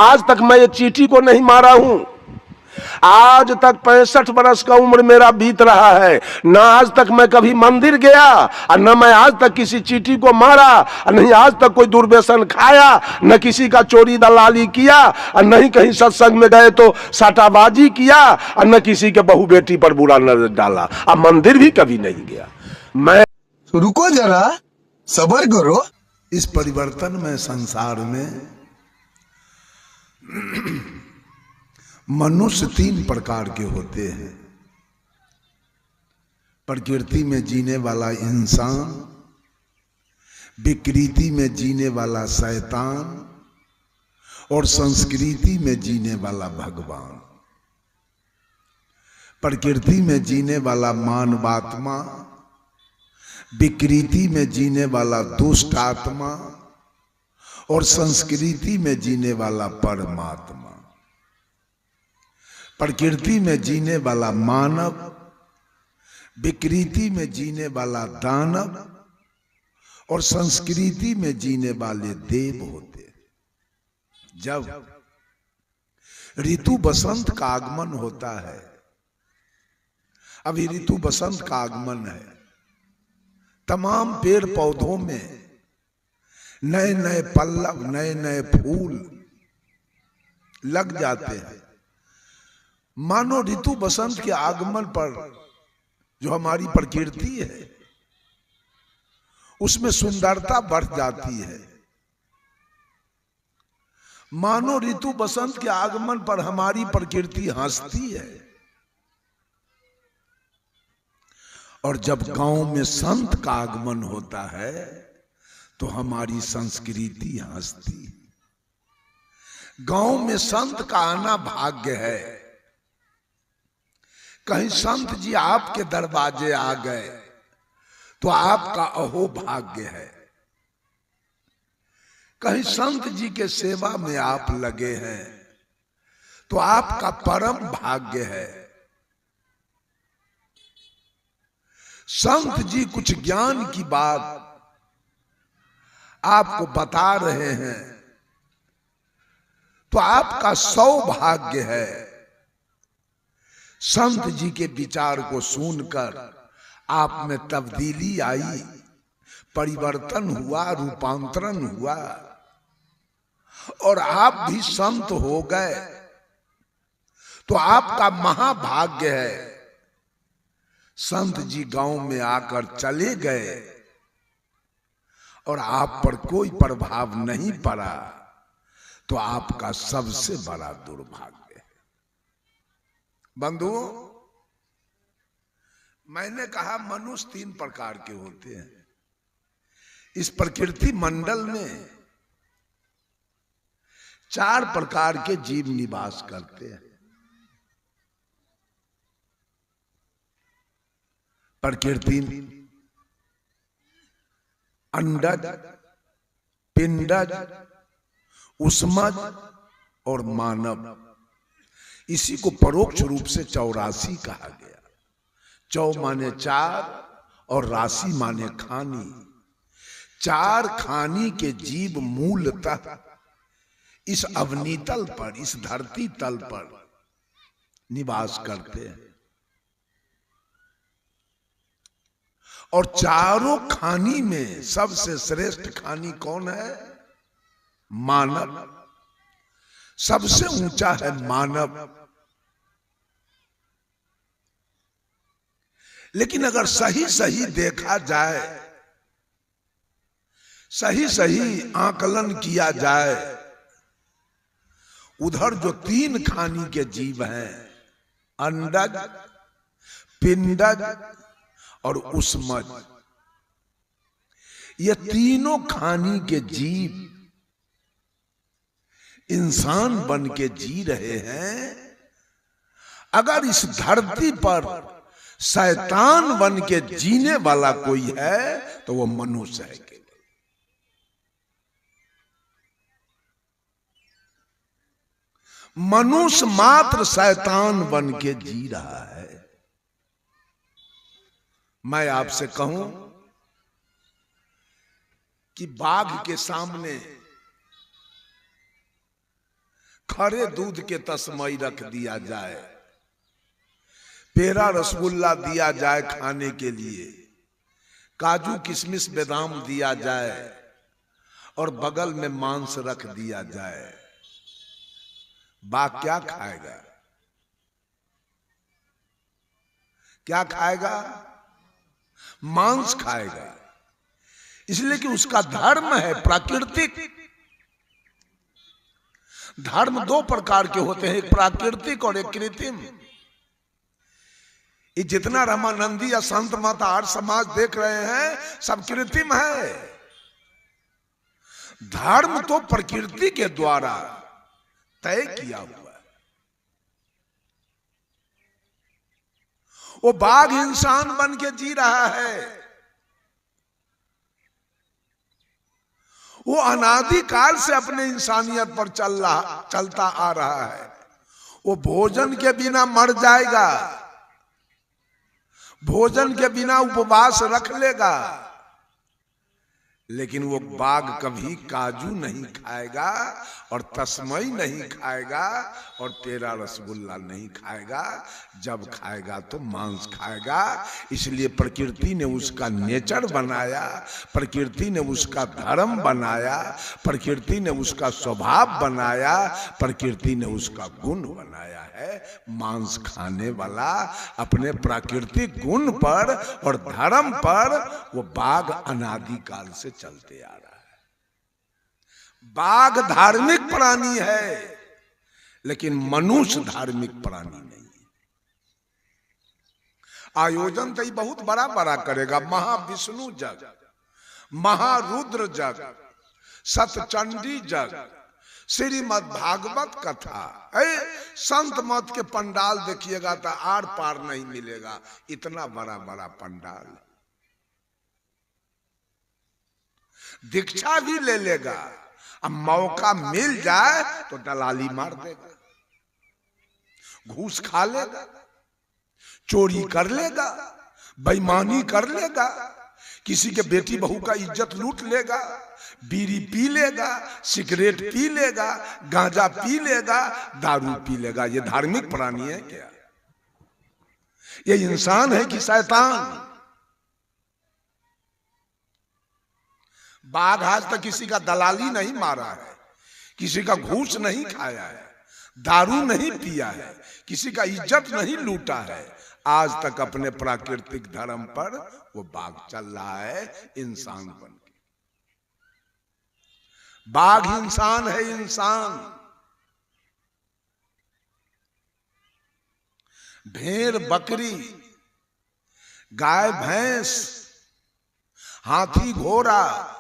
आज तक मैं एक चींटी को नहीं मारा हूं। आज तक 65 बरस का उम्र मेरा बीत रहा है, न आज तक मैं कभी मंदिर गया और न मैं आज तक किसी चींटी को मारा, और नहीं आज तक कोई दुर्व्यसन खाया, न किसी का चोरी दलाली किया, और नहीं कहीं सत्संग में गए तो साटाबाजी किया, और न किसी के बहू बेटी पर बुरा नजर डाला, और मंदिर भी कभी नहीं गया मैं। तो रुको जरा, सब्र करो। इस परिवर्तन में संसार में मनुष्य 3 प्रकार के होते हैं। प्रकृति में जीने वाला इंसान, विकृति में जीने वाला शैतान, और संस्कृति में जीने वाला भगवान। प्रकृति में जीने वाला मानवात्मा, विकृति में जीने वाला दुष्ट आत्मा, और संस्कृति में जीने वाला परमात्मा। प्रकृति में जीने वाला मानव, विकृति में जीने वाला दानव, और संस्कृति में जीने वाले देव होते। जब ऋतु बसंत का आगमन होता है, अभी ऋतु बसंत का आगमन है, तमाम पेड़ पौधों में नए नए पल्लव, नए नए फूल लग जाते हैं। मानो ऋतु बसंत के आगमन पर जो हमारी प्रकृति है उसमें सुंदरता बढ़ जाती है। मानो ऋतु बसंत के आगमन पर हमारी प्रकृति हंसती है। और जब गांव में संत का आगमन होता है तो हमारी संस्कृति हंसती है। गांव में संत का आना भाग्य है। कहीं संत जी आपके दरवाजे आ गए तो आपका अहो भाग्य है। कहीं संत जी के सेवा में आप लगे हैं तो आपका परम भाग्य है। संत जी कुछ ज्ञान की बात आपको बता रहे हैं तो आपका सौभाग्य है। संत जी के विचार को सुनकर आप में तब्दीली आई, परिवर्तन हुआ, रूपांतरण हुआ और आप भी संत हो गए तो आपका महाभाग्य है। संत जी गांव में आकर चले गए और आप पर कोई प्रभाव नहीं पड़ा तो आपका सबसे बड़ा दुर्भाग्य है। बंधुओं, मैंने कहा मनुष्य 3 प्रकार के होते हैं। इस प्रकृति मंडल में 4 प्रकार के जीव निवास करते हैं। प्रकृति अंडज, पिंडज, उष्मज और मानव। इसी को परोक्ष रूप से 84 कहा गया। 4 माने 4 और राशि माने खानी। 4 खानी के जीव मूलतः इस अवनीतल पर, इस धरती तल पर निवास करते हैं। और चारों खानी में सबसे श्रेष्ठ खानी कौन है? मानव। सबसे ऊंचा है मानव। लेकिन अगर सही सही देखा जाए, सही सही आकलन किया जाए, उधर जो 3 खानी के जीव हैं, अंडज, पिंडज और उष्मज, ये तीनों खानी के जीव इंसान बन के जी रहे हैं। अगर इस धरती पर शैतान बन के जीने वाला कोई है तो वो मनुष्य है। मनुष्य मात्र शैतान बन के जी रहा है। मैं आपसे कहूं कि बाघ के सामने खरे दूध के तस्मई रख दिया जाए, पेड़ा रसगुल्ला दिया जाए खाने के लिए, काजू किशमिश बादाम दिया जाए और बगल में मांस रख दिया जाए, बाघ क्या खाएगा? क्या खाएगा? मांस खाएगा। इसलिए कि उसका धर्म है प्राकृतिक। धर्म दो प्रकार के होते हैं, एक प्राकृतिक और एक कृत्रिम। ये जितना रामानंदी या संत माता आर्य समाज देख रहे हैं सब कृत्रिम है। धर्म तो प्रकृति के द्वारा तय किया हुआ है। वो बाघ इंसान बन के जी रहा है, वो अनादिकाल से अपने इंसानियत पर चलता आ रहा है। वो भोजन के बिना मर जाएगा, भोजन के बिना उपवास रख लेगा, लेकिन वो बाघ कभी काजू नहीं खाएगा और तस्मई नहीं खाएगा और पेड़ा रसगुल्ला नहीं खाएगा। जब खाएगा तो मांस खाएगा। इसलिए प्रकृति ने उसका नेचर बनाया, प्रकृति ने उसका धर्म बनाया, प्रकृति ने उसका स्वभाव बनाया, प्रकृति ने उसका गुण बनाया है। मांस खाने वाला अपने प्राकृतिक गुण पर और धर्म पर वो बाघ अनादिकाल से चलते आ रहा है। बाघ धार्मिक प्राणी है, लेकिन मनुष्य धार्मिक प्राणी नहीं। आयोजन तो बहुत बड़ा बड़ा करेगा, महाविष्णु जग, महारुद्र जग, सतचंडी जग, श्रीमद् भागवत कथा, संत मत के पंडाल देखिएगा तो आर पार नहीं मिलेगा, इतना बड़ा बड़ा पंडाल। दीक्षा भी ले लेगा, अब मौका मिल जाए तो दलाली मार देगा, घूस खा लेगा, चोरी कर लेगा, बेईमानी कर लेगा, किसी के बेटी बहू का इज्जत लूट लेगा, बीड़ी पी लेगा, सिगरेट पी लेगा, गांजा पी लेगा, दारू पी लेगा। ये धार्मिक प्राणी है क्या? ये इंसान है कि शैतान? बाघ आज तक किसी का दलाली नहीं मारा है, किसी का घूस नहीं खाया है, दारू नहीं पिया है, किसी का इज्जत नहीं लूटा है। आज तक अपने प्राकृतिक धर्म पर वो बाघ चल रहा है, इंसान बन के। बाघ इंसान है, इंसान। भेड़ बकरी, गाय भैंस, हाथी घोड़ा,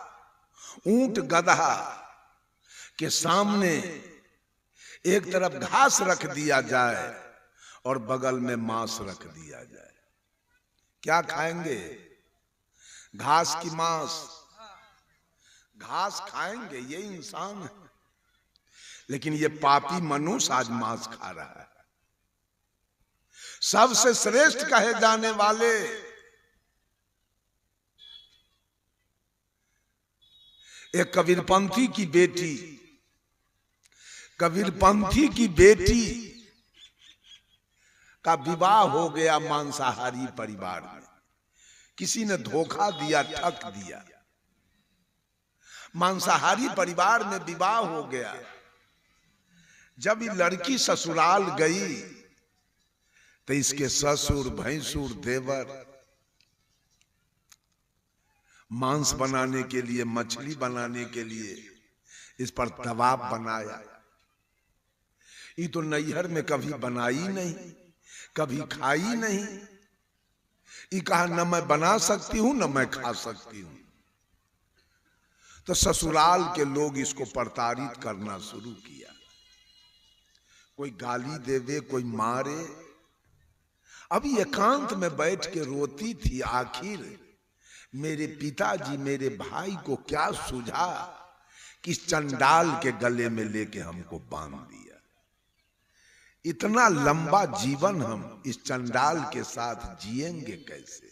ऊंट गधा के सामने एक तरफ घास रख दिया जाए और बगल में मांस रख दिया जाए, क्या खाएंगे? घास की मांस, घास खाएंगे। ये इंसान है, लेकिन ये पापी मनुष्य आज मांस खा रहा है। सबसे श्रेष्ठ कहे जाने वाले एक कबीरपंथी की बेटी, कबीरपंथी की बेटी का विवाह हो गया मांसाहारी परिवार में। किसी ने धोखा दिया, ठग दिया, मांसाहारी परिवार में विवाह हो गया। जब ये लड़की ससुराल गई तो इसके ससुर, भैंसुर, देवर मांस बनाने के लिए, मछली बनाने के लिए इस पर दबाव बनाया। ये तो नैहर में कभी बनाई नहीं, कभी खाई नहीं। ये कहा न मैं बना सकती हूं न मैं खा सकती हूं। तो ससुराल के लोग इसको प्रताड़ित करना शुरू किया, कोई गाली देवे, कोई मारे। अभी एकांत में बैठ के रोती थी, आखिर मेरे पिताजी मेरे भाई को क्या सूझा कि इस चंडाल के गले में लेके हमको बांध दिया। इतना लंबा जीवन हम इस चंडाल के साथ जिएंगे कैसे?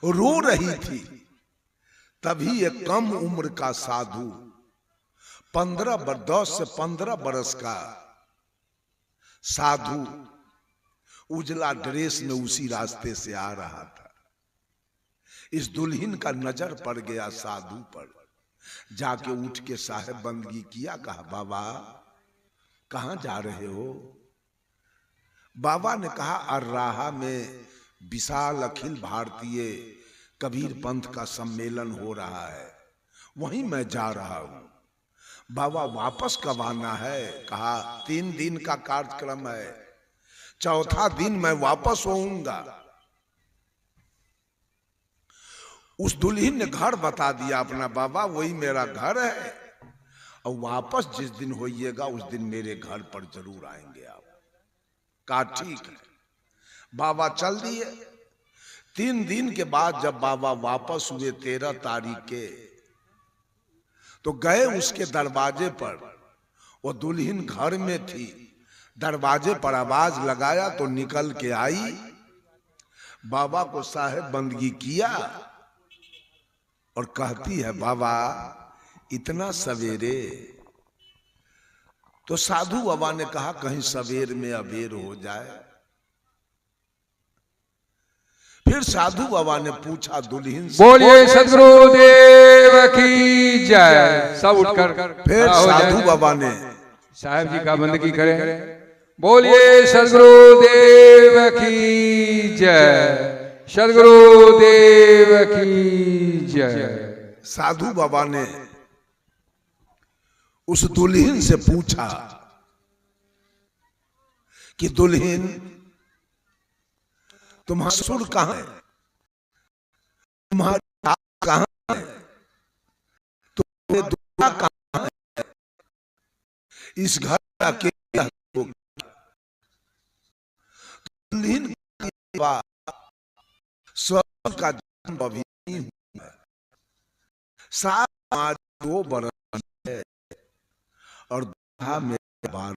रो रही थी। तभी एक कम उम्र का साधु 10 से 15 बरस का साधु उजला ड्रेस में उसी रास्ते से आ रहा था। इस दुल्हन का नजर पड़ गया साधु पर, जाके उठ के साहेब बंदगी किया, कहा बाबा कहां जा रहे हो? बाबा ने कहा अर्राहा में विशाल अखिल भारतीय कबीर पंथ का सम्मेलन हो रहा है, वहीं मैं जा रहा हूं। बाबा वापस कब आना है? कहा 3 दिन का कार्यक्रम है, चौथा दिन मैं वापस होऊंगा। उस दुल्हन ने घर बता दिया अपना, बाबा वही मेरा घर है, और वापस जिस दिन होइएगा उस दिन मेरे घर पर जरूर आएंगे आप। कहा ठीक है। बाबा चल दिए। 3 दिन के बाद जब बाबा वापस हुए 13 तारीख के, तो गए उसके दरवाजे पर, वो दुल्हन घर में थी। दरवाजे पर आवाज लगाया तो निकल के आई, बाबा को साहेब बंदगी किया और कहती है बाबा इतना सवेरे? तो साधु बाबा ने कहा कहीं सवेर में अबेर हो जाए। फिर साधु बाबा ने पूछा दुल्हन से, बोलिए सदगुरुदेव की जय। सब उठकर फिर साधु बाबा ने साहब जी का बंदगी करें। बोलिए सदगुरुदेव की जय, सदगुरुदेव की जय। साधु बाबा ने उस दुल्हन से पूछा कि दुल्हन तुम्हारा ससुर कहां है? तुम्हारा सास कहां है? तुम्हारे दूल्हा कहां है? इस घर का अकेला हो गया। दुल्हन के बाद ससुर का जन्म अभी नहीं हुआ है। सास 2 बरस है और दूल्हा में 12